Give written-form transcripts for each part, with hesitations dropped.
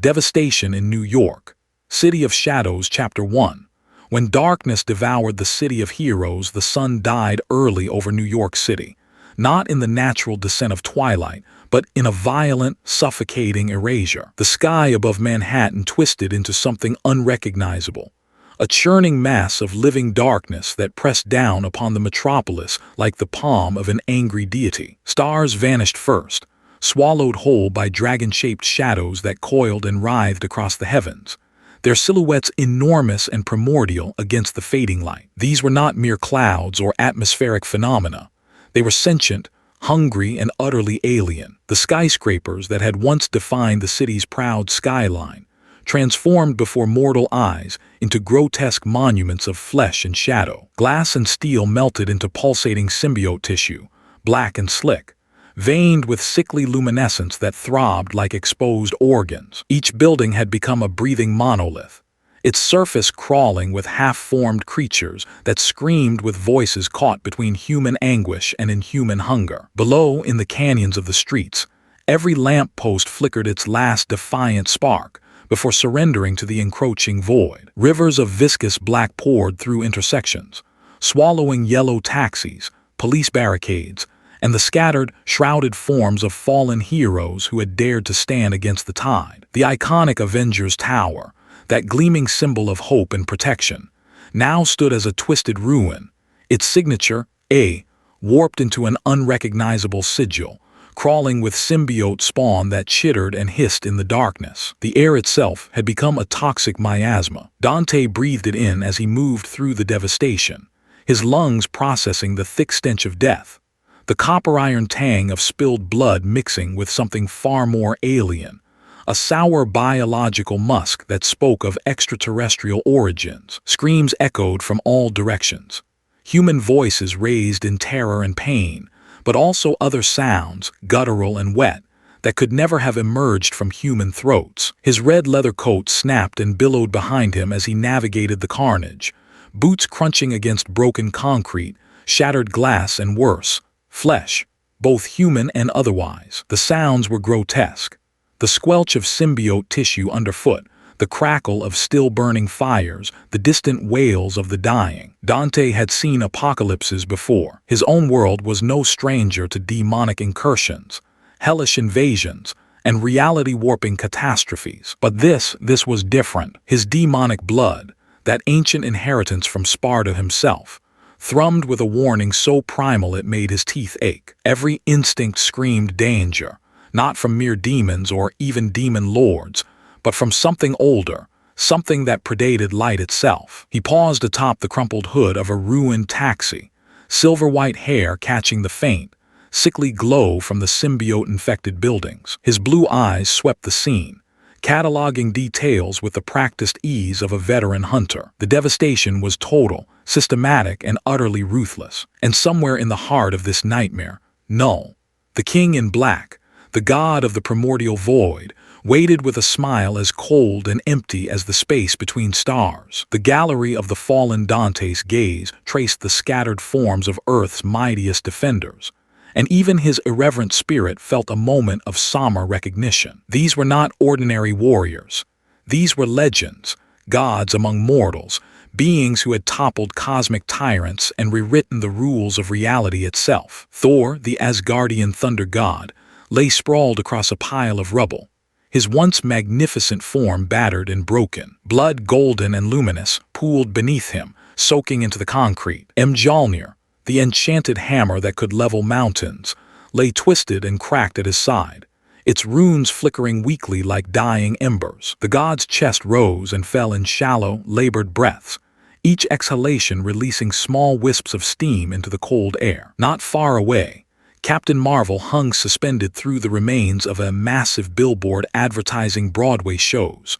Devastation in New York. City of Shadows, Chapter 1. When darkness devoured the city of heroes, the sun died early over New York City. Not in the natural descent of twilight, but in a violent, suffocating erasure. The sky above Manhattan twisted into something unrecognizable. A churning mass of living darkness that pressed down upon the metropolis like the palm of an angry deity. Stars vanished first, swallowed whole by dragon-shaped shadows that coiled and writhed across the heavens, their silhouettes enormous and primordial against the fading light. These were not mere clouds or atmospheric phenomena. They were sentient, hungry, and utterly alien. The skyscrapers that had once defined the city's proud skyline transformed before mortal eyes into grotesque monuments of flesh and shadow. Glass and steel melted into pulsating symbiote tissue, black and slick, veined with sickly luminescence that throbbed like exposed organs. Each building had become a breathing monolith, its surface crawling with half-formed creatures that screamed with voices caught between human anguish and inhuman hunger. Below, in the canyons of the streets, every lamp-post flickered its last defiant spark before surrendering to the encroaching void. Rivers of viscous black poured through intersections, swallowing yellow taxis, police barricades, and the scattered, shrouded forms of fallen heroes who had dared to stand against the tide. The iconic Avengers Tower, that gleaming symbol of hope and protection, now stood as a twisted ruin, its signature, A, warped into an unrecognizable sigil, crawling with symbiote spawn that chittered and hissed in the darkness. The air itself had become a toxic miasma. Dante breathed it in as he moved through the devastation, his lungs processing the thick stench of death, the copper-iron tang of spilled blood mixing with something far more alien, a sour biological musk that spoke of extraterrestrial origins. Screams echoed from all directions, human voices raised in terror and pain, but also other sounds, guttural and wet, that could never have emerged from human throats. His red leather coat snapped and billowed behind him as he navigated the carnage, boots crunching against broken concrete, shattered glass, and worse, flesh, both human and otherwise. The sounds were grotesque. The squelch of symbiote tissue underfoot, the crackle of still-burning fires, the distant wails of the dying. Dante had seen apocalypses before. His own world was no stranger to demonic incursions, hellish invasions, and reality-warping catastrophes. But this was different. His demonic blood, that ancient inheritance from Sparta himself, thrummed with a warning so primal it made his teeth ache. Every instinct screamed danger, not from mere demons or even demon lords, but from something older, something that predated light itself. He paused atop the crumpled hood of a ruined taxi, silver-white hair catching the faint, sickly glow from the symbiote-infected buildings. His blue eyes swept the scene, cataloging details with the practiced ease of a veteran hunter. The devastation was total, systematic, and utterly ruthless. And somewhere in the heart of this nightmare, Knull, the king in black, the god of the primordial void, waited with a smile as cold and empty as the space between stars. The gallery of the fallen Dante's gaze traced the scattered forms of Earth's mightiest defenders, and even his irreverent spirit felt a moment of somber recognition. These were not ordinary warriors. These were legends, gods among mortals, beings who had toppled cosmic tyrants and rewritten the rules of reality itself. Thor, the Asgardian thunder god, lay sprawled across a pile of rubble, his once magnificent form battered and broken. Blood, golden and luminous, pooled beneath him, soaking into the concrete. Mjolnir, the enchanted hammer that could level mountains, lay twisted and cracked at his side, its runes flickering weakly like dying embers. The god's chest rose and fell in shallow, labored breaths, each exhalation releasing small wisps of steam into the cold air. Not far away, Captain Marvel hung suspended through the remains of a massive billboard advertising Broadway shows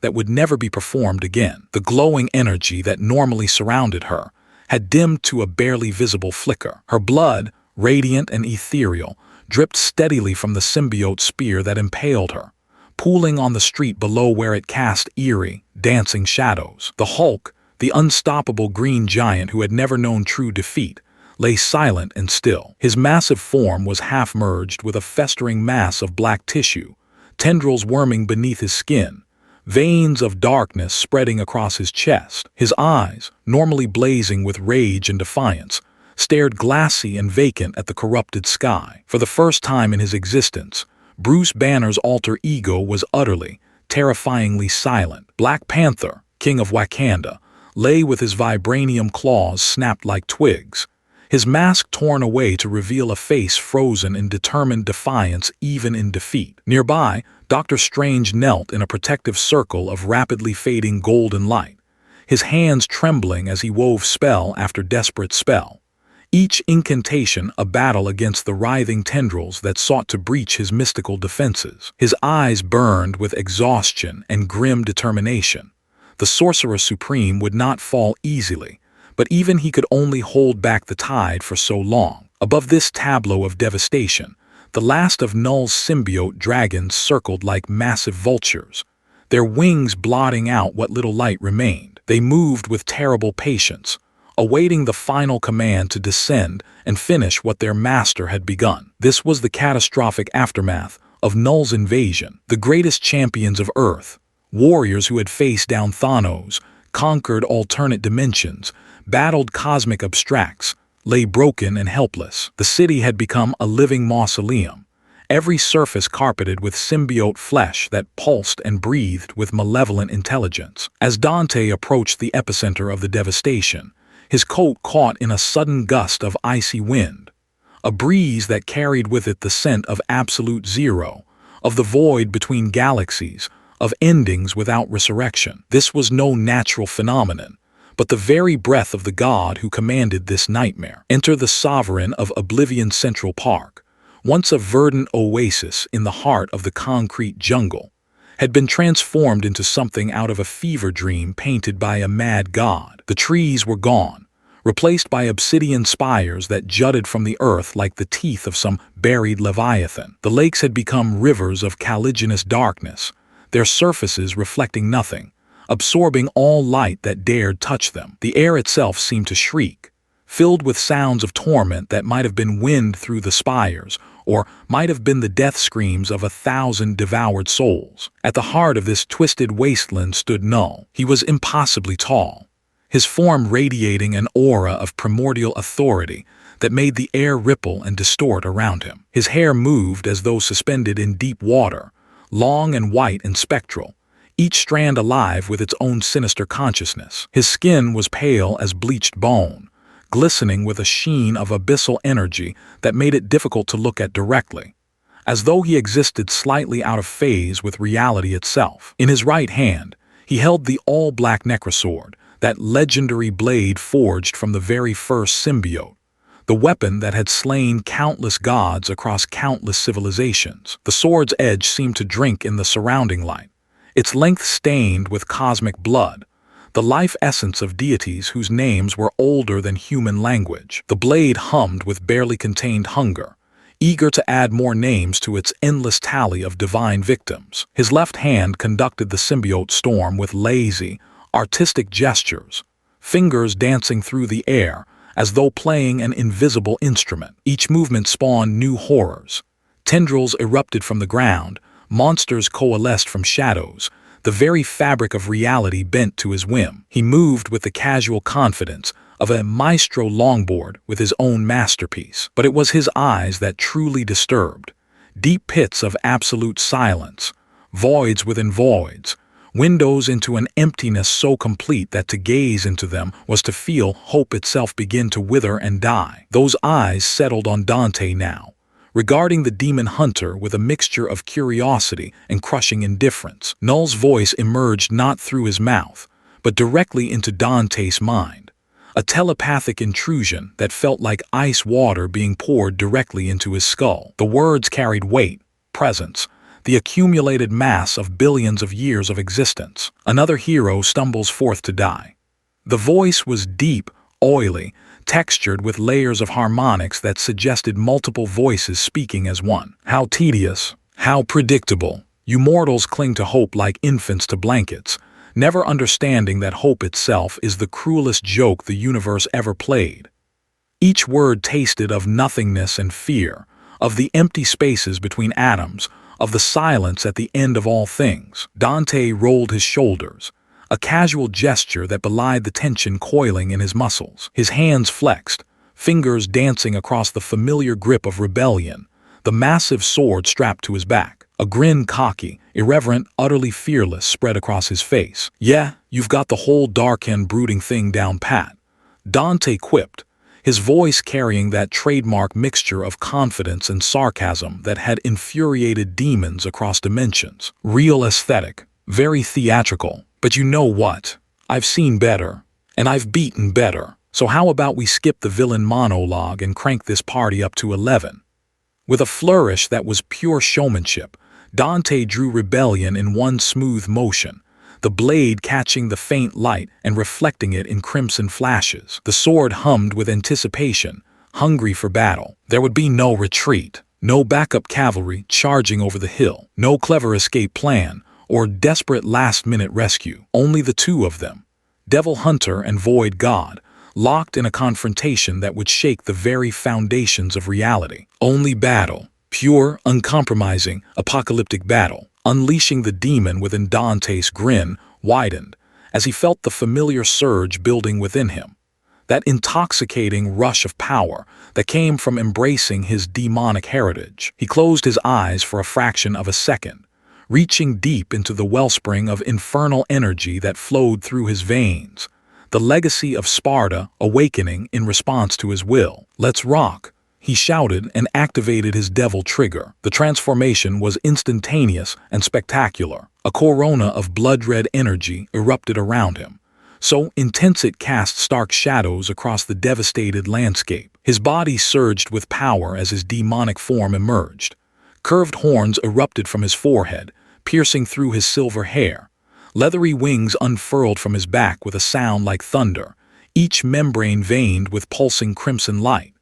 that would never be performed again. The glowing energy that normally surrounded her had dimmed to a barely visible flicker. Her blood, radiant and ethereal, dripped steadily from the symbiote spear that impaled her, pooling on the street below where it cast eerie, dancing shadows. The Hulk, the unstoppable green giant who had never known true defeat, lay silent and still. His massive form was half-merged with a festering mass of black tissue, tendrils worming beneath his skin, veins of darkness spreading across his chest. His eyes, normally blazing with rage and defiance, stared glassy and vacant at the corrupted sky. For the first time in his existence, Bruce Banner's alter ego was utterly, terrifyingly silent. Black Panther, king of Wakanda, lay with his vibranium claws snapped like twigs, his mask torn away to reveal a face frozen in determined defiance even in defeat. Nearby, Dr. Strange knelt in a protective circle of rapidly fading golden light, his hands trembling as he wove spell after desperate spell, each incantation a battle against the writhing tendrils that sought to breach his mystical defenses. His eyes burned with exhaustion and grim determination. The Sorcerer Supreme would not fall easily, but even he could only hold back the tide for so long. Above this tableau of devastation, the last of Knull's symbiote dragons circled like massive vultures, their wings blotting out what little light remained. They moved with terrible patience, awaiting the final command to descend and finish what their master had begun. This was the catastrophic aftermath of Knull's invasion. The greatest champions of Earth, warriors who had faced down Thanos, conquered alternate dimensions, battled cosmic abstracts, lay broken and helpless. The city had become a living mausoleum, every surface carpeted with symbiote flesh that pulsed and breathed with malevolent intelligence. As Dante approached the epicenter of the devastation, his coat caught in a sudden gust of icy wind, a breeze that carried with it the scent of absolute zero, of the void between galaxies, of endings without resurrection. This was no natural phenomenon, but the very breath of the god who commanded this nightmare. Enter the sovereign of Oblivion's Central Park, once a verdant oasis in the heart of the concrete jungle, had been transformed into something out of a fever dream painted by a mad god. The trees were gone, replaced by obsidian spires that jutted from the earth like the teeth of some buried leviathan. The lakes had become rivers of caliginous darkness, their surfaces reflecting nothing, absorbing all light that dared touch them. The air itself seemed to shriek, filled with sounds of torment that might have been wind through the spires, or might have been the death screams of 1,000 devoured souls. At the heart of this twisted wasteland stood Knull. He was impossibly tall, his form radiating an aura of primordial authority that made the air ripple and distort around him. His hair moved as though suspended in deep water, long and white and spectral, each strand alive with its own sinister consciousness. His skin was pale as bleached bone, glistening with a sheen of abyssal energy that made it difficult to look at directly, as though he existed slightly out of phase with reality itself. In his right hand, he held the all-black necrosword, that legendary blade forged from the very first symbiote, the weapon that had slain countless gods across countless civilizations. The sword's edge seemed to drink in the surrounding light, its length stained with cosmic blood, the life essence of deities whose names were older than human language. The blade hummed with barely contained hunger, eager to add more names to its endless tally of divine victims. His left hand conducted the symbiote storm with lazy, artistic gestures, fingers dancing through the air as though playing an invisible instrument. Each movement spawned new horrors. Tendrils erupted from the ground, monsters coalesced from shadows, the very fabric of reality bent to his whim. He moved with the casual confidence of a maestro longboard with his own masterpiece. But it was his eyes that truly disturbed. Deep pits of absolute silence, voids within voids, windows into an emptiness so complete that to gaze into them was to feel hope itself begin to wither and die. Those eyes settled on Dante now, regarding the demon hunter with a mixture of curiosity and crushing indifference. Knull's voice emerged not through his mouth, but directly into Dante's mind, a telepathic intrusion that felt like ice water being poured directly into his skull. The words carried weight, presence, the accumulated mass of billions of years of existence. Another hero stumbles forth to die. The voice was deep, oily, textured with layers of harmonics that suggested multiple voices speaking as one. How tedious, how predictable. You mortals cling to hope like infants to blankets, never understanding that hope itself is the cruelest joke the universe ever played. Each word tasted of nothingness and fear, of the empty spaces between atoms, of the silence at the end of all things. Dante rolled his shoulders, a casual gesture that belied the tension coiling in his muscles. His hands flexed, fingers dancing across the familiar grip of rebellion, the massive sword strapped to his back. A grin, cocky, irreverent, utterly fearless, spread across his face. "Yeah, you've got the whole dark and brooding thing down pat," Dante quipped, his voice carrying that trademark mixture of confidence and sarcasm that had infuriated demons across dimensions. Real aesthetic, very theatrical. But you know what? I've seen better, and I've beaten better. So how about we skip the villain monologue and crank this party up to 11? With a flourish that was pure showmanship, Dante drew rebellion in one smooth motion, the blade catching the faint light and reflecting it in crimson flashes. The sword hummed with anticipation, hungry for battle. There would be no retreat, no backup cavalry charging over the hill, no clever escape plan or desperate last-minute rescue. Only the two of them, Devil Hunter and Void God, locked in a confrontation that would shake the very foundations of reality. Only battle, pure, uncompromising, apocalyptic battle. Unleashing the demon within Dante's grin widened as he felt the familiar surge building within him, that intoxicating rush of power that came from embracing his demonic heritage. He closed his eyes for a fraction of a second, reaching deep into the wellspring of infernal energy that flowed through his veins, the legacy of Sparta awakening in response to his will. "Let's rock," he shouted and activated his devil trigger. The transformation was instantaneous and spectacular. A corona of blood-red energy erupted around him, so intense it cast stark shadows across the devastated landscape. His body surged with power as his demonic form emerged. Curved horns erupted from his forehead, piercing through his silver hair. Leathery wings unfurled from his back with a sound like thunder, each membrane veined with pulsing crimson light.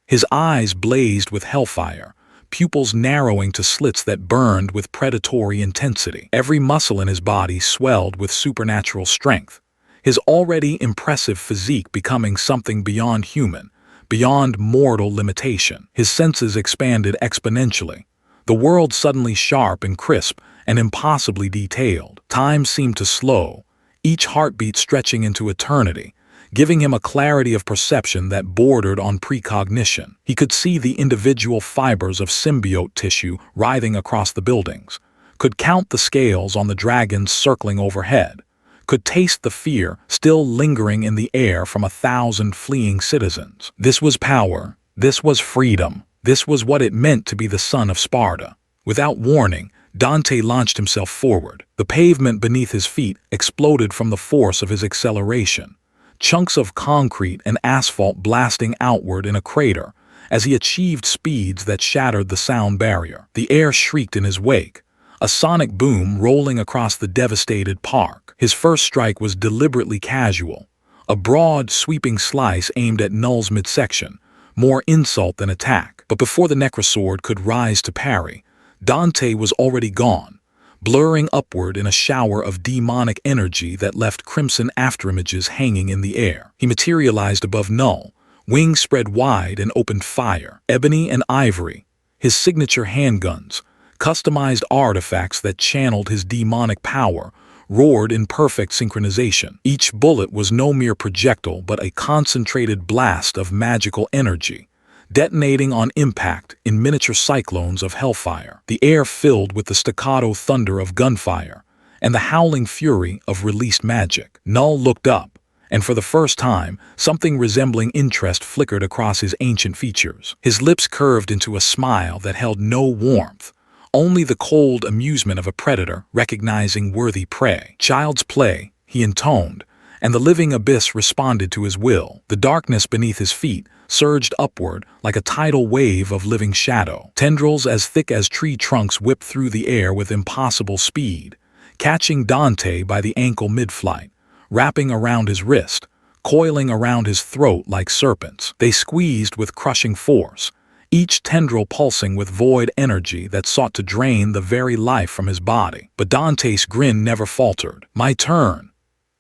His eyes blazed with hellfire, pupils narrowing to slits that burned with predatory intensity. Every muscle in his body swelled with supernatural strength, his already impressive physique becoming something beyond human, beyond mortal limitation. His senses expanded exponentially, the world suddenly sharp and crisp and impossibly detailed. Time seemed to slow, each heartbeat stretching into eternity, giving him a clarity of perception that bordered on precognition. He could see the individual fibers of symbiote tissue writhing across the buildings, could count the scales on the dragons circling overhead, could taste the fear still lingering in the air from 1,000 fleeing citizens. This was power, this was freedom, this was what it meant to be the son of Sparta. Without warning, Dante launched himself forward. The pavement beneath his feet exploded from the force of his acceleration, chunks of concrete and asphalt blasting outward in a crater as he achieved speeds that shattered the sound barrier. The air shrieked in his wake, a sonic boom rolling across the devastated park. His first strike was deliberately casual, a broad, sweeping slice aimed at Knull's midsection, more insult than attack. But before the necrosword could rise to parry, Dante was already gone, blurring upward in a shower of demonic energy that left crimson afterimages hanging in the air. He materialized above Knull, wings spread wide and opened fire. Ebony and ivory, his signature handguns, customized artifacts that channeled his demonic power, roared in perfect synchronization. Each bullet was no mere projectile but a concentrated blast of magical energy, detonating on impact in miniature cyclones of hellfire. The air filled with the staccato thunder of gunfire and the howling fury of released magic. Knull looked up, and for the first time, something resembling interest flickered across his ancient features. His lips curved into a smile that held no warmth, only the cold amusement of a predator recognizing worthy prey. "Child's play," he intoned, and the living abyss responded to his will. The darkness beneath his feet surged upward like a tidal wave of living shadow. Tendrils as thick as tree trunks whipped through the air with impossible speed, catching Dante by the ankle mid-flight, wrapping around his wrist, coiling around his throat like serpents. They squeezed with crushing force, each tendril pulsing with void energy that sought to drain the very life from his body. But Dante's grin never faltered. "My turn."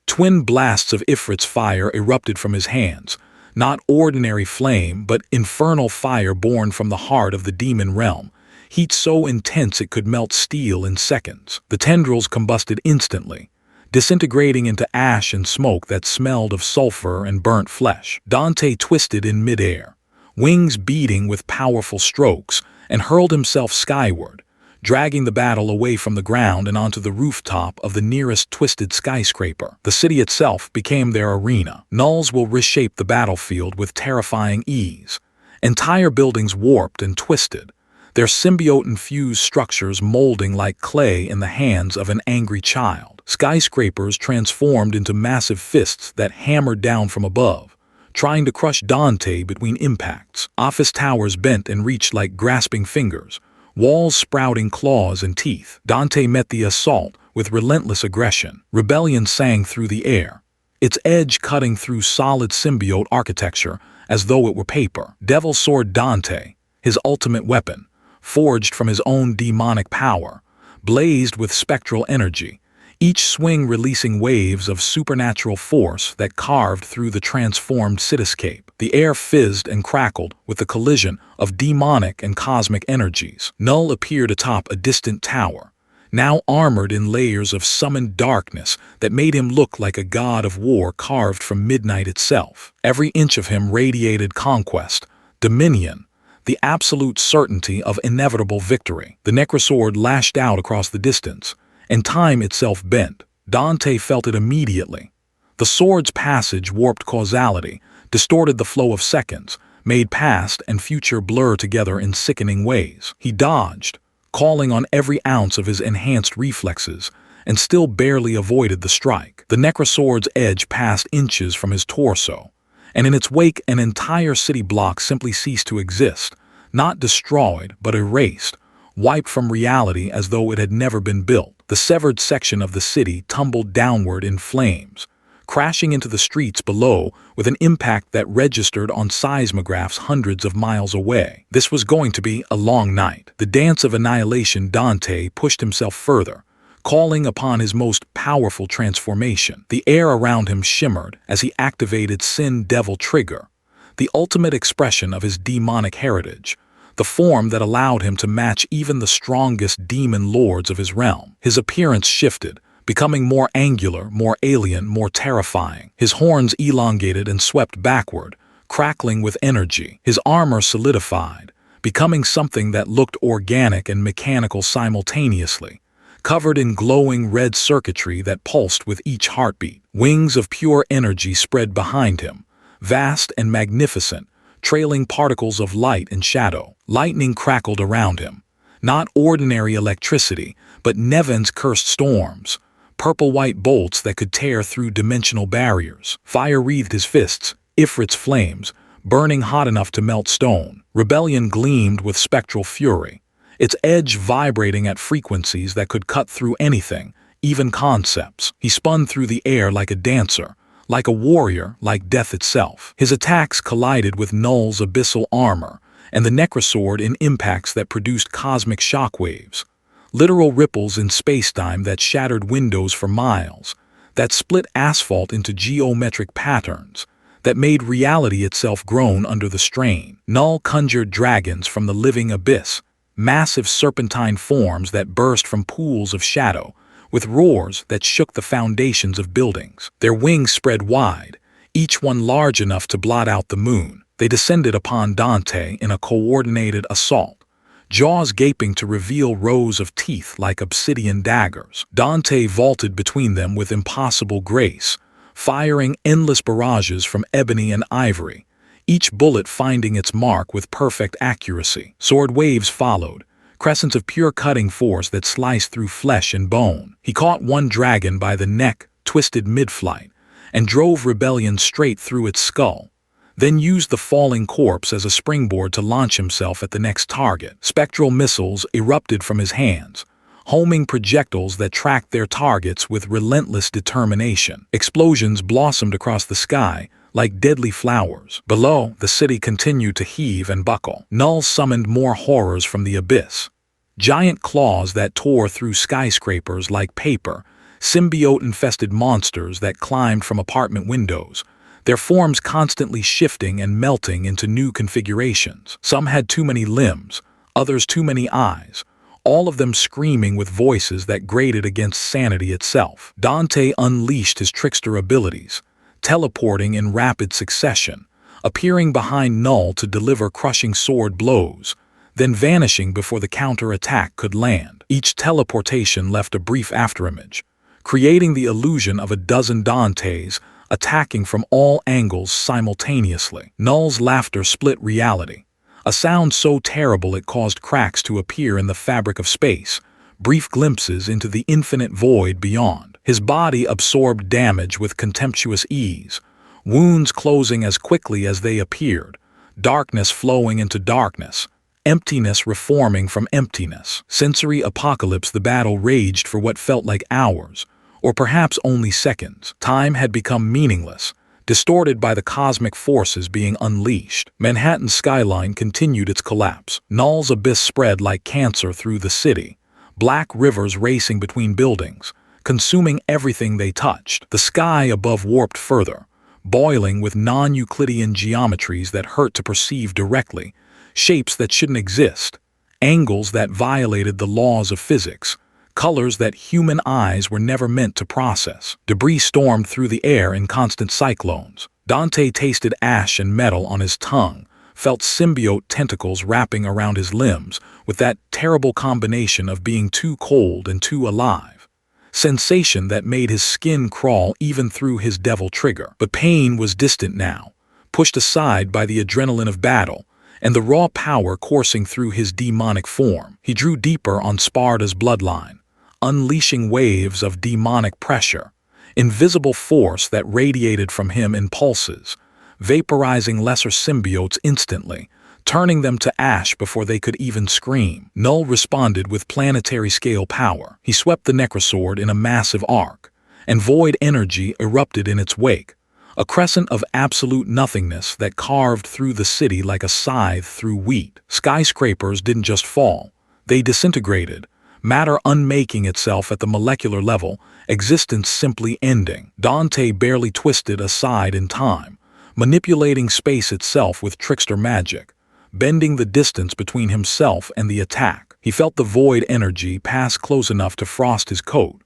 Twin blasts of Ifrit's fire erupted from his hands, not ordinary flame but infernal fire born from the heart of the demon realm, heat so intense it could melt steel in seconds. The tendrils combusted instantly, disintegrating into ash and smoke that smelled of sulfur and burnt flesh. Dante twisted in midair, wings beating with powerful strokes, and hurled himself skyward, dragging the battle away from the ground and onto the rooftop of the nearest twisted skyscraper. The city itself became their arena. Knulls will reshape the battlefield with terrifying ease. Entire buildings warped and twisted, their symbiote-infused structures molding like clay in the hands of an angry child. Skyscrapers transformed into massive fists that hammered down from above, trying to crush Dante between impacts. Office towers bent and reached like grasping fingers, walls sprouting claws and teeth. Dante met the assault with relentless aggression. Rebellion sang through the air, its edge cutting through solid symbiote architecture as though it were paper. Devil Sword Dante, his ultimate weapon, forged from his own demonic power, blazed with spectral energy, each swing releasing waves of supernatural force that carved through the transformed cityscape. The air fizzed and crackled with the collision of demonic and cosmic energies. Knull appeared atop a distant tower, now armored in layers of summoned darkness that made him look like a god of war carved from midnight itself. Every inch of him radiated conquest, dominion, the absolute certainty of inevitable victory. The necrosword lashed out across the distance, and time itself bent. Dante felt it immediately. The sword's passage warped causality, distorted the flow of seconds, made past and future blur together in sickening ways. He dodged, calling on every ounce of his enhanced reflexes, and still barely avoided the strike. The necrosword's edge passed inches from his torso, and in its wake an entire city block simply ceased to exist, not destroyed but erased, wiped from reality as though it had never been built. The severed section of the city tumbled downward in flames, crashing into the streets below with an impact that registered on seismographs hundreds of miles away. This was going to be a long night. The dance of annihilation. Dante pushed himself further, calling upon his most powerful transformation. The air around him shimmered as he activated Sin Devil Trigger, the ultimate expression of his demonic heritage, the form that allowed him to match even the strongest demon lords of his realm. His appearance shifted, becoming more angular, more alien, more terrifying. His horns elongated and swept backward, crackling with energy. His armor solidified, becoming something that looked organic and mechanical simultaneously, covered in glowing red circuitry that pulsed with each heartbeat. Wings of pure energy spread behind him, vast and magnificent, trailing particles of light and shadow. Lightning crackled around him, not ordinary electricity, but Nevin's cursed storms, purple-white bolts that could tear through dimensional barriers. Fire wreathed his fists, Ifrit's flames, burning hot enough to melt stone. Rebellion gleamed with spectral fury, its edge vibrating at frequencies that could cut through anything, even concepts. He spun through the air like a dancer, like a warrior, like death itself. His attacks collided with Knull's abyssal armor and the necrosword in impacts that produced cosmic shockwaves, literal ripples in spacetime that shattered windows for miles, that split asphalt into geometric patterns, that made reality itself groan under the strain. Knull conjured dragons from the living abyss, massive serpentine forms that burst from pools of shadow, with roars that shook the foundations of buildings. Their wings spread wide, each one large enough to blot out the moon. They descended upon Dante in a coordinated assault, jaws gaping to reveal rows of teeth like obsidian daggers. Dante vaulted between them with impossible grace, firing endless barrages from ebony and ivory, each bullet finding its mark with perfect accuracy. Sword waves followed, crescents of pure cutting force that sliced through flesh and bone. He caught one dragon by the neck, twisted mid-flight, and drove Rebellion straight through its skull, then used the falling corpse as a springboard to launch himself at the next target. Spectral missiles erupted from his hands, homing projectiles that tracked their targets with relentless determination. Explosions blossomed across the sky like deadly flowers. Below, the city continued to heave and buckle. Knull summoned more horrors from the abyss. Giant claws that tore through skyscrapers like paper, symbiote-infested monsters that climbed from apartment windows, their forms constantly shifting and melting into new configurations. Some had too many limbs, others too many eyes, all of them screaming with voices that grated against sanity itself. Dante unleashed his trickster abilities, teleporting in rapid succession, appearing behind Knull to deliver crushing sword blows, then vanishing before the counter-attack could land. Each teleportation left a brief afterimage, creating the illusion of a dozen Dantes attacking from all angles simultaneously. Knull's laughter split reality, a sound so terrible it caused cracks to appear in the fabric of space, brief glimpses into the infinite void beyond. His body absorbed damage with contemptuous ease, wounds closing as quickly as they appeared, darkness flowing into darkness, emptiness reforming from emptiness. Sensory apocalypse. The battle raged for what felt like hours, or perhaps only seconds. Time had become meaningless, distorted by the cosmic forces being unleashed. Manhattan's skyline continued its collapse. Knull's abyss spread like cancer through the city, black rivers racing between buildings, consuming everything they touched. The sky above warped further, boiling with non-Euclidean geometries that hurt to perceive directly, shapes that shouldn't exist, angles that violated the laws of physics, colors that human eyes were never meant to process. Debris stormed through the air in constant cyclones. Dante tasted ash and metal on his tongue, felt symbiote tentacles wrapping around his limbs with that terrible combination of being too cold and too alive. Sensation that made his skin crawl even through his devil trigger. But pain was distant now, pushed aside by the adrenaline of battle and the raw power coursing through his demonic form. He drew deeper on Sparta's bloodline, unleashing waves of demonic pressure, invisible force that radiated from him in pulses, vaporizing lesser symbiotes instantly, turning them to ash before they could even scream. Knull responded with planetary-scale power. He swept the Necrosword in a massive arc, and void energy erupted in its wake, a crescent of absolute nothingness that carved through the city like a scythe through wheat. Skyscrapers didn't just fall, they disintegrated, matter unmaking itself at the molecular level, existence simply ending. Dante barely twisted aside in time, manipulating space itself with trickster magic, bending the distance between himself and the attack. He felt the void energy pass close enough to frost his coat,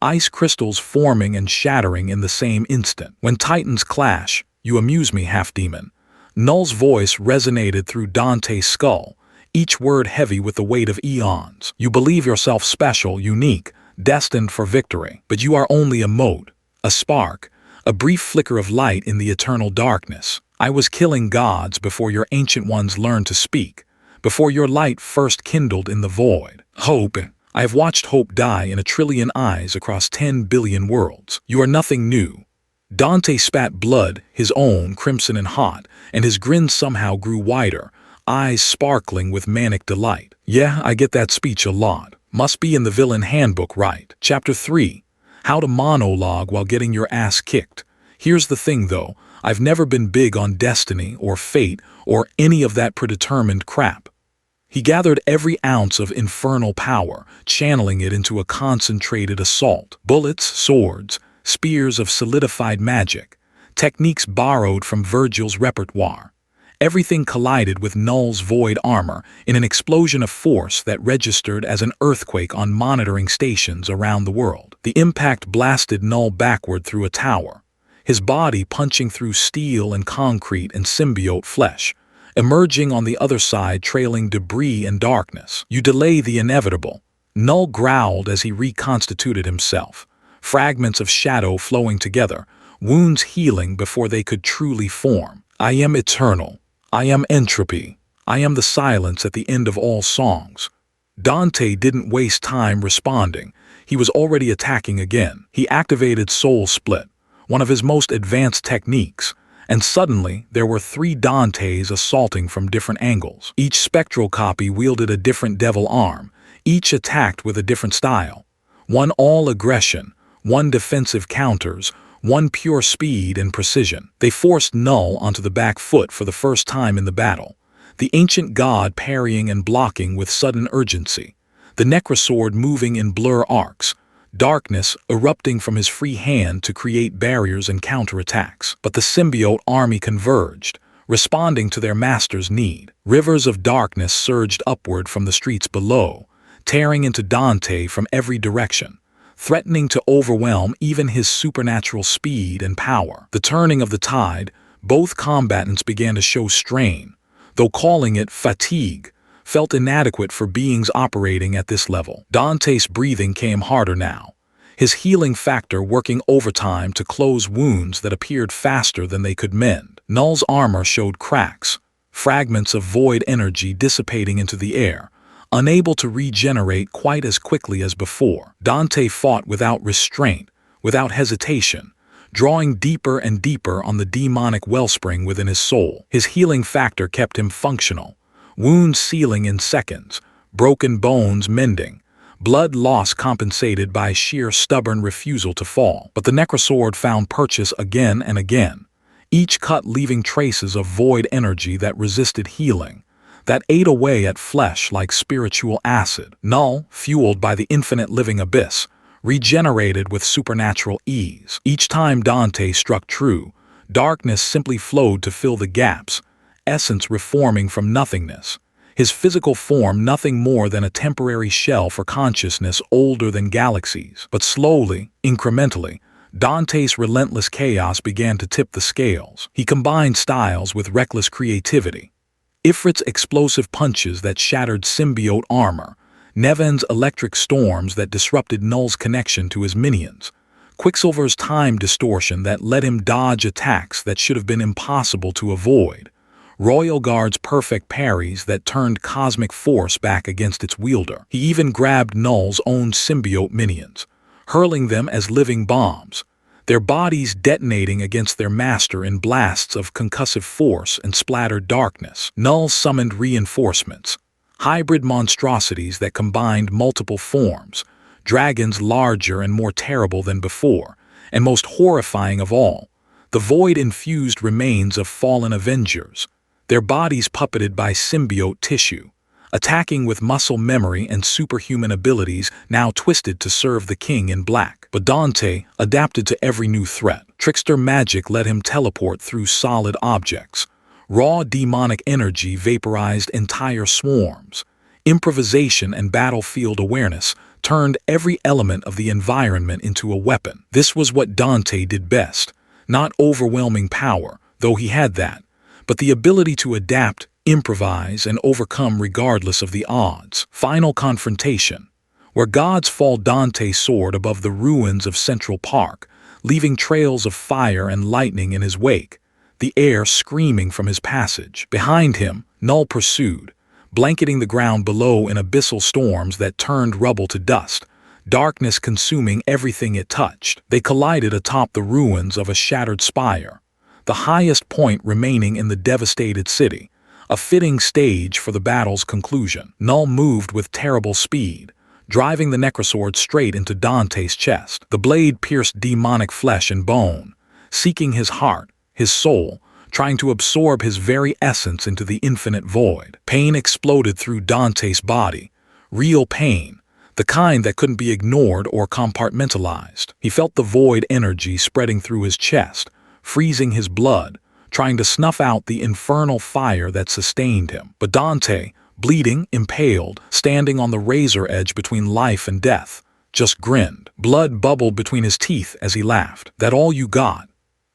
ice crystals forming and shattering in the same instant. When titans clash, you amuse me, half-demon. Knull's voice resonated through Dante's skull, each word heavy with the weight of eons. You believe yourself special, unique, destined for victory. But you are only a mote, a spark, a brief flicker of light in the eternal darkness. I was killing gods before your ancient ones learned to speak, before your light first kindled in the void. Hope. I have watched hope die in 1 trillion eyes across 10 billion worlds. You are nothing new. Dante spat blood, his own crimson and hot, and his grin somehow grew wider, eyes sparkling with manic delight. Yeah, I get that speech a lot. Must be in the villain handbook, right? Chapter 3. How to monologue while getting your ass kicked. Here's the thing though, I've never been big on destiny or fate or any of that predetermined crap. He gathered every ounce of infernal power, channeling it into a concentrated assault. Bullets, swords, spears of solidified magic, techniques borrowed from Virgil's repertoire. Everything collided with Knull's void armor in an explosion of force that registered as an earthquake on monitoring stations around the world. The impact blasted Knull backward through a tower, his body punching through steel and concrete and symbiote flesh, emerging on the other side trailing debris and darkness. You delay the inevitable. Knull growled as he reconstituted himself, fragments of shadow flowing together, wounds healing before they could truly form. I am eternal. I am entropy. I am the silence at the end of all songs. Dante didn't waste time responding. He was already attacking again. He activated Soul Split, one of his most advanced techniques, and suddenly there were 3 Dantes assaulting from different angles. Each spectral copy wielded a different devil arm, each attacked with a different style. One all aggression, one defensive counters, one pure speed and precision. They forced Knull onto the back foot for the first time in the battle, the ancient god parrying and blocking with sudden urgency, the Necrosword moving in blur arcs, darkness erupting from his free hand to create barriers and counterattacks. But the symbiote army converged, responding to their master's need. Rivers of darkness surged upward from the streets below, tearing into Dante from every direction, threatening to overwhelm even his supernatural speed and power. The turning of the tide, both combatants began to show strain, though calling it fatigue felt inadequate for beings operating at this level. Dante's breathing came harder now, his healing factor working overtime to close wounds that appeared faster than they could mend. Knull's armor showed cracks, fragments of void energy dissipating into the air, unable to regenerate quite as quickly as before. Dante fought without restraint, without hesitation, drawing deeper and deeper on the demonic wellspring within his soul. His healing factor kept him functional, wounds sealing in seconds, broken bones mending, blood loss compensated by sheer stubborn refusal to fall. But the necrosword found purchase again and again, each cut leaving traces of void energy that resisted healing, that ate away at flesh like spiritual acid. Knull, fueled by the infinite living abyss, regenerated with supernatural ease. Each time Dante struck true, darkness simply flowed to fill the gaps, essence reforming from nothingness, his physical form nothing more than a temporary shell for consciousness older than galaxies. But slowly, incrementally, Dante's relentless chaos began to tip the scales. He combined styles with reckless creativity. Ifrit's explosive punches that shattered symbiote armor, Nevin's electric storms that disrupted Knull's connection to his minions, Quicksilver's time distortion that let him dodge attacks that should have been impossible to avoid, Royal Guard's perfect parries that turned cosmic force back against its wielder. He even grabbed Knull's own symbiote minions, hurling them as living bombs, their bodies detonating against their master in blasts of concussive force and splattered darkness. Knull summoned reinforcements, hybrid monstrosities that combined multiple forms, dragons larger and more terrible than before, and most horrifying of all, the void-infused remains of fallen Avengers, their bodies puppeted by symbiote tissue, attacking with muscle memory and superhuman abilities now twisted to serve the king in black. But Dante adapted to every new threat. Trickster magic let him teleport through solid objects. Raw demonic energy vaporized entire swarms. Improvisation and battlefield awareness turned every element of the environment into a weapon. This was what Dante did best. Not overwhelming power, though he had that, but the ability to adapt, improvise, and overcome regardless of the odds. Final confrontation. Where gods fall, Dante soared above the ruins of Central Park, leaving trails of fire and lightning in his wake, the air screaming from his passage. Behind him, Knull pursued, blanketing the ground below in abyssal storms that turned rubble to dust, darkness consuming everything it touched. They collided atop the ruins of a shattered spire, the highest point remaining in the devastated city, a fitting stage for the battle's conclusion. Knull moved with terrible speed, driving the necrosword straight into Dante's chest. The blade pierced demonic flesh and bone, seeking his heart, his soul, trying to absorb his very essence into the infinite void. Pain exploded through Dante's body, real pain, the kind that couldn't be ignored or compartmentalized. He felt the void energy spreading through his chest, freezing his blood, trying to snuff out the infernal fire that sustained him. But Dante, bleeding, impaled, standing on the razor edge between life and death, just grinned. Blood bubbled between his teeth as he laughed. "That all you got?"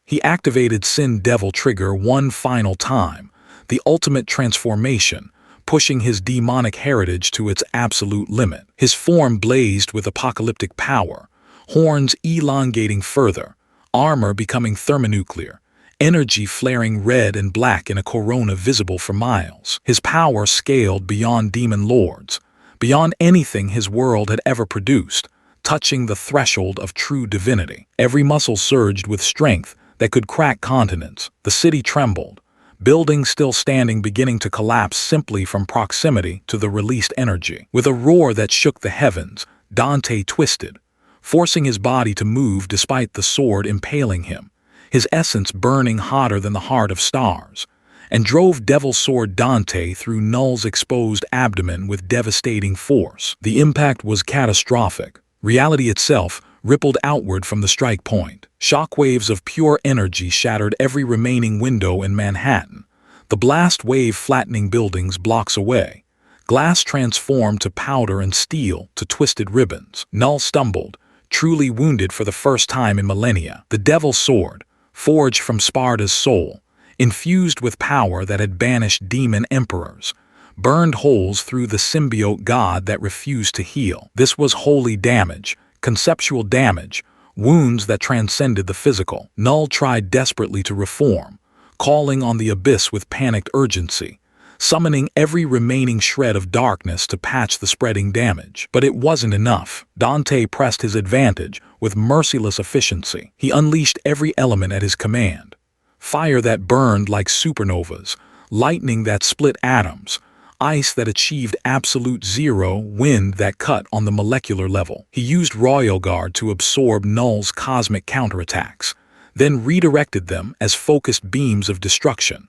He activated Sin Devil Trigger one final time, the ultimate transformation, pushing his demonic heritage to its absolute limit. His form blazed with apocalyptic power, horns elongating further, armor becoming thermonuclear, energy flaring red and black in a corona visible for miles. His power scaled beyond demon lords, beyond anything his world had ever produced, touching the threshold of true divinity. Every muscle surged with strength that could crack continents. The city trembled, buildings still standing beginning to collapse simply from proximity to the released energy. With a roar that shook the heavens, Dante twisted, forcing his body to move despite the sword impaling him, his essence burning hotter than the heart of stars, and drove Devil Sword Dante through Knull's exposed abdomen with devastating force. The impact was catastrophic. Reality itself rippled outward from the strike point. Shockwaves of pure energy shattered every remaining window in Manhattan, the blast wave flattening buildings blocks away. Glass transformed to powder and steel to twisted ribbons. Knull stumbled, truly wounded for the first time in millennia. The devil's sword, forged from Sparta's soul, infused with power that had banished demon emperors, burned holes through the symbiote god that refused to heal. This was holy damage, conceptual damage, wounds that transcended the physical. Knull tried desperately to reform, calling on the abyss with panicked urgency, summoning every remaining shred of darkness to patch the spreading damage. But it wasn't enough. Dante pressed his advantage with merciless efficiency. He unleashed every element at his command. Fire that burned like supernovas, lightning that split atoms, ice that achieved absolute zero, wind that cut on the molecular level. He used Royal Guard to absorb Knull's cosmic counterattacks, then redirected them as focused beams of destruction.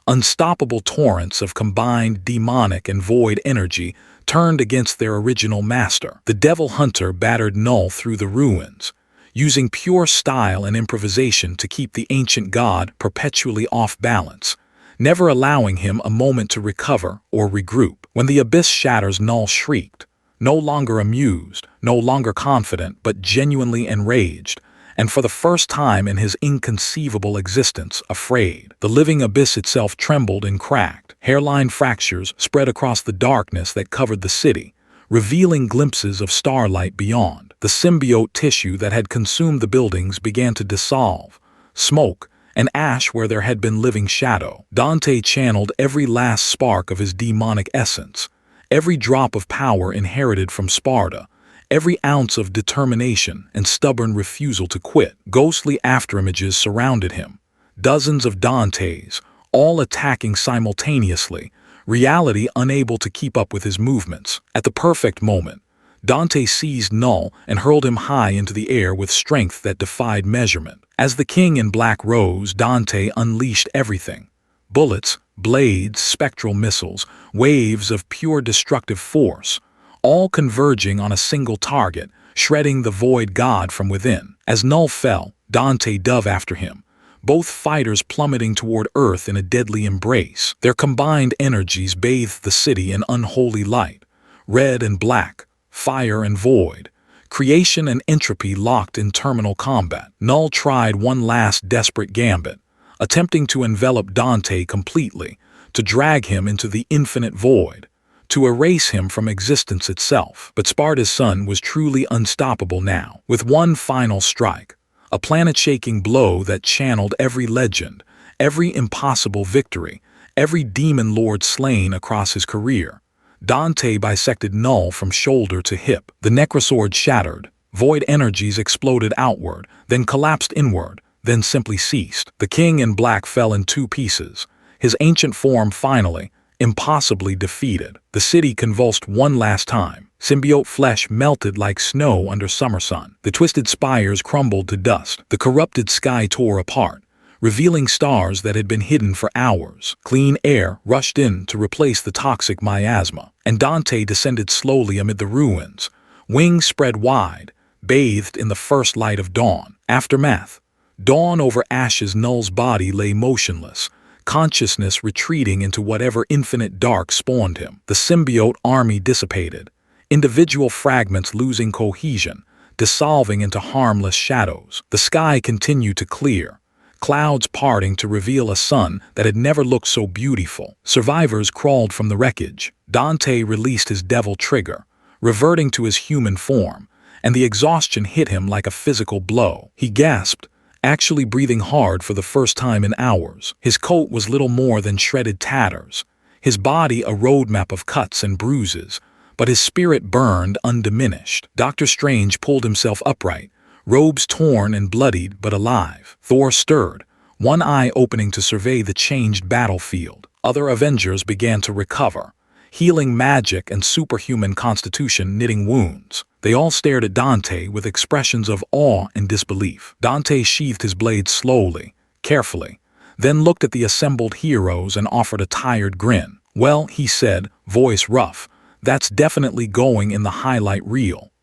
Unstoppable torrents of combined demonic and void energy turned against their original master. The Devil Hunter battered Knull through the ruins, using pure style and improvisation to keep the ancient god perpetually off balance, never allowing him a moment to recover or regroup. When the abyss shatters, Knull shrieked, no longer amused, no longer confident, but genuinely enraged, and for the first time in his inconceivable existence, afraid. The living abyss itself trembled and cracked. Hairline fractures spread across the darkness that covered the city, revealing glimpses of starlight beyond. The symbiote tissue that had consumed the buildings began to dissolve, smoke, and ash where there had been living shadow. Dante channeled every last spark of his demonic essence, every drop of power inherited from Sparta, every ounce of determination and stubborn refusal to quit. Ghostly afterimages surrounded him, dozens of Dantes, all attacking simultaneously, reality unable to keep up with his movements. At the perfect moment, Dante seized Knull and hurled him high into the air with strength that defied measurement. As the king in black rose, Dante unleashed everything: bullets, blades, spectral missiles, waves of pure destructive force, all converging on a single target, shredding the void god from within. As Knull fell, Dante dove after him, both fighters plummeting toward earth in a deadly embrace. Their combined energies bathed the city in unholy light, red and black, fire and void, creation and entropy locked in terminal combat. Knull tried one last desperate gambit, attempting to envelop Dante completely, to drag him into the infinite void, to erase him from existence itself. But Sparta's son was truly unstoppable now. With one final strike, a planet-shaking blow that channeled every legend, every impossible victory, every demon lord slain across his career, Dante bisected Knull from shoulder to hip. The necrosword shattered, void energies exploded outward, then collapsed inward, then simply ceased. The king in black fell in two pieces, his ancient form finally, impossibly defeated. The city convulsed one last time. Symbiote flesh melted like snow under summer sun. The twisted spires crumbled to dust. The corrupted sky tore apart, revealing stars that had been hidden for hours. Clean air rushed in to replace the toxic miasma, and Dante descended slowly amid the ruins, wings spread wide, bathed in the first light of dawn. Aftermath. Dawn over ashes. Knull's body lay motionless, consciousness retreating into whatever infinite dark spawned him. The symbiote army dissipated, individual fragments losing cohesion, dissolving into harmless shadows. The sky continued to clear, clouds parting to reveal a sun that had never looked so beautiful. Survivors crawled from the wreckage. Dante released his devil trigger, reverting to his human form, and the exhaustion hit him like a physical blow. He gasped, actually breathing hard for the first time in hours. His coat was little more than shredded tatters, his body a roadmap of cuts and bruises, but his spirit burned undiminished. Dr. Strange pulled himself upright, robes torn and bloodied but alive. Thor stirred, one eye opening to survey the changed battlefield. Other Avengers began to recover, healing magic and superhuman constitution knitting wounds. They all stared at Dante with expressions of awe and disbelief. Dante sheathed his blade slowly, carefully, then looked at the assembled heroes and offered a tired grin. "Well," he said, voice rough, "that's definitely going in the highlight reel."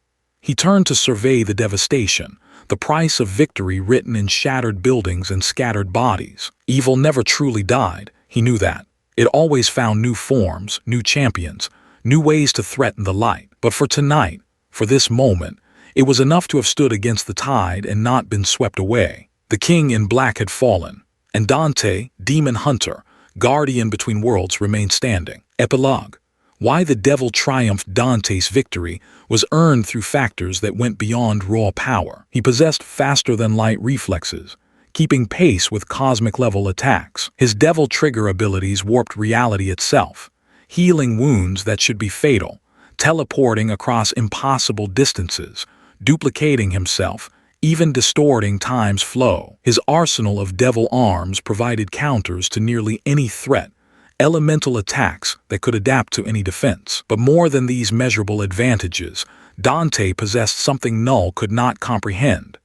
He turned to survey the devastation, the price of victory written in shattered buildings and scattered bodies. Evil never truly died, he knew that. It always found new forms, new champions, new ways to threaten the light. But for tonight, for this moment, it was enough to have stood against the tide and not been swept away. The king in black had fallen, and Dante, demon hunter, guardian between worlds, remained standing. Epilogue. Why the devil triumphed. Dante's victory was earned through factors that went beyond raw power. He possessed faster-than-light reflexes, keeping pace with cosmic-level attacks. His devil trigger abilities warped reality itself, healing wounds that should be fatal, teleporting across impossible distances, duplicating himself, even distorting time's flow. His arsenal of devil arms provided counters to nearly any threat, elemental attacks that could adapt to any defense. But more than these measurable advantages, Dante possessed something Knull could not comprehend: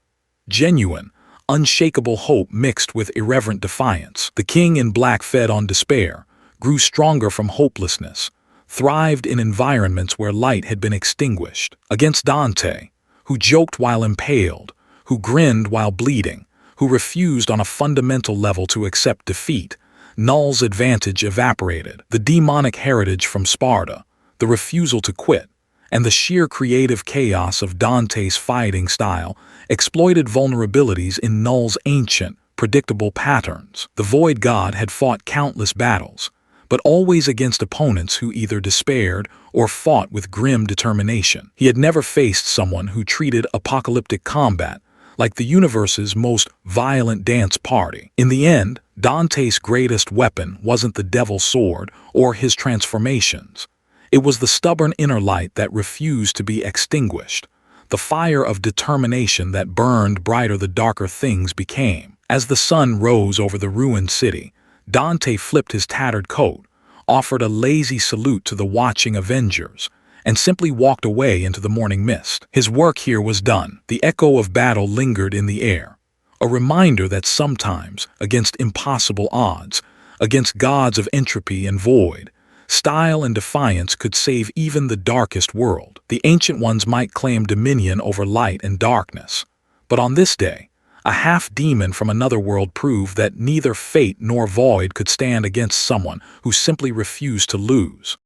genuine, unshakable hope mixed with irreverent defiance. The king in black fed on despair, grew stronger from hopelessness, thrived in environments where light had been extinguished. Against Dante, who joked while impaled, who grinned while bleeding, who refused on a fundamental level to accept defeat, Knull's advantage evaporated. The demonic heritage from Sparta, the refusal to quit, and the sheer creative chaos of Dante's fighting style exploited vulnerabilities in Knull's ancient, predictable patterns. The Void God had fought countless battles, but always against opponents who either despaired or fought with grim determination. He had never faced someone who treated apocalyptic combat like the universe's most violent dance party. In the end, Dante's greatest weapon wasn't the devil's sword or his transformations. It was the stubborn inner light that refused to be extinguished, the fire of determination that burned brighter the darker things became. As the sun rose over the ruined city, Dante flipped his tattered coat, offered a lazy salute to the watching Avengers, and simply walked away into the morning mist. His work here was done. The echo of battle lingered in the air, a reminder that sometimes, against impossible odds, against gods of entropy and void, style and defiance could save even the darkest world. The Ancient Ones might claim dominion over light and darkness, but on this day, a half-demon from another world proved that neither fate nor void could stand against someone who simply refused to lose.